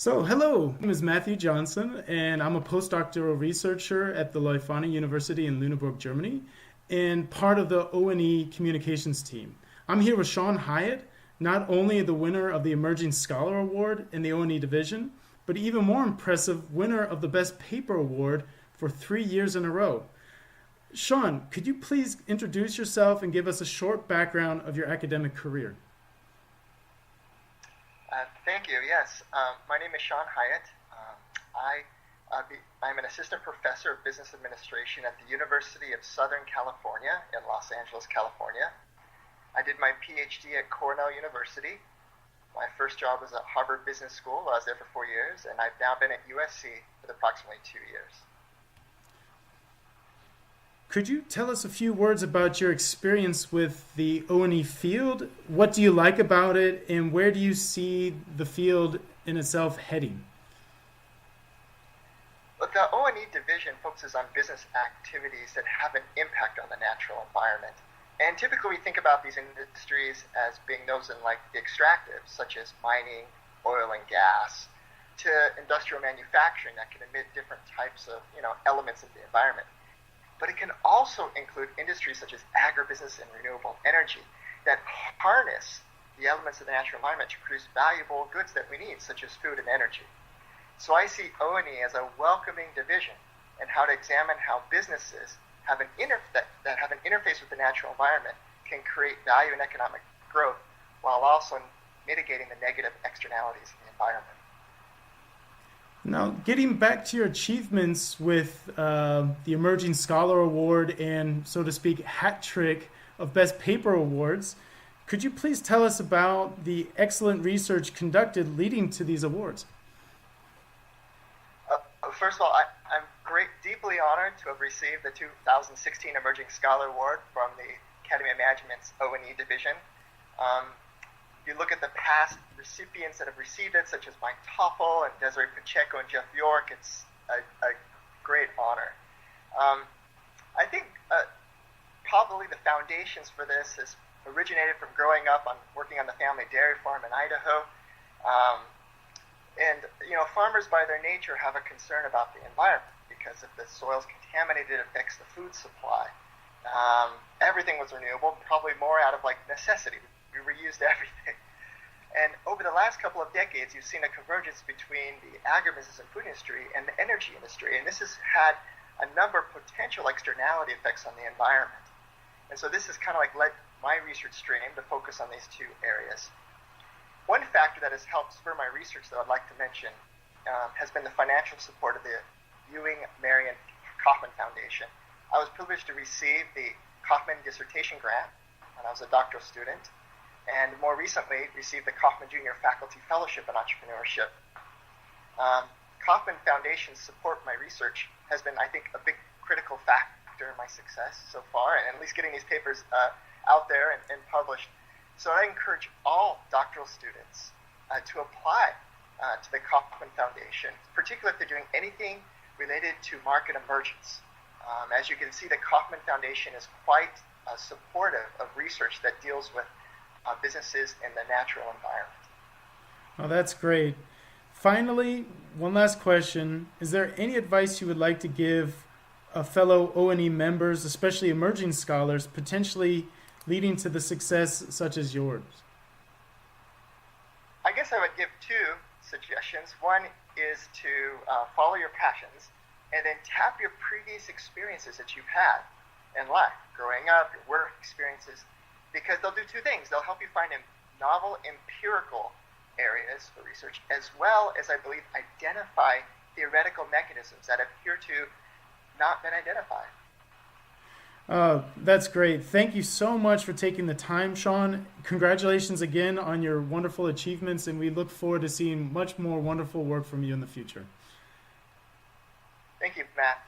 So, hello, my name is Matthew Johnson, and I'm a postdoctoral researcher at the Leuphana University in Lüneburg, Germany, and part of the O&E communications team. I'm here with Shon Hiatt, not only the winner of the Emerging Scholar Award in the O&E division, but even more impressive, winner of the Best Paper Award for 3 years in a row. Shon, could you please introduce yourself and give us a short background of your academic career? Thank you. Yes, my name is Shon Hiatt. I'm an assistant professor of business administration at the University of Southern California in Los Angeles, California. I did my PhD at Cornell University. My first job was at Harvard Business School. I was there for 4 years, and I've now been at USC for approximately 2 years. Could you tell us a few words about your experience with the O&E field? What do you like about it, and where do you see the field in itself heading? But the O&E division focuses on business activities that have an impact on the natural environment. And typically we think about these industries as being those in like the extractives, such as mining, oil and gas, to industrial manufacturing that can emit different types of elements of the environment. But it can also include industries such as agribusiness and renewable energy that harness the elements of the natural environment to produce valuable goods that we need, such as food and energy. So I see O&E as a welcoming division and how to examine how businesses have that have an interface with the natural environment can create value and economic growth while also mitigating the negative externalities in the environment. Now, getting back to your achievements with the Emerging Scholar Award and, so to speak, hat trick of Best Paper Awards, could you please tell us about the excellent research conducted leading to these awards? First of all, I'm deeply honored to have received the 2016 Emerging Scholar Award from the Academy of Management's O&E division. You look at the past recipients that have received it, such as Mike Toffel and Desiree Pacheco and Jeff York. It's a great honor. I think probably the foundations for this has originated from growing up working on the family dairy farm in Idaho. Farmers by their nature have a concern about the environment because if the soil's contaminated, it affects the food supply. Everything was renewable, probably more out of necessity. We reused everything. And over the last couple of decades, you've seen a convergence between the agribusiness and food industry and the energy industry. And this has had a number of potential externality effects on the environment. And so this has kind of led my research stream to focus on these two areas. One factor that has helped spur my research that I'd like to mention has been the financial support of the Ewing Marion Kauffman Foundation. I was privileged to receive the Kauffman Dissertation Grant when I was a doctoral student, and more recently received the Kauffman Junior Faculty Fellowship in Entrepreneurship. Kauffman Foundation's support for my research has been, I think, a big critical factor in my success so far, and at least getting these papers out there and published. So I encourage all doctoral students to apply to the Kauffman Foundation, particularly if they're doing anything related to market emergence. As you can see, the Kauffman Foundation is quite supportive of research that deals with businesses in the natural environment. Oh, that's great. Finally, one last question. Is there any advice you would like to give fellow O&E members, especially emerging scholars, potentially leading to the success such as yours? I guess I would give two suggestions. One is to follow your passions and then tap your previous experiences that you've had in life, growing up, your work experiences, because they'll do two things. They'll help you find novel empirical areas for research, as well as, I believe, identify theoretical mechanisms that appear to not been identified. That's great. Thank you so much for taking the time, Shon. Congratulations again on your wonderful achievements, and we look forward to seeing much more wonderful work from you in the future. Thank you, Matt.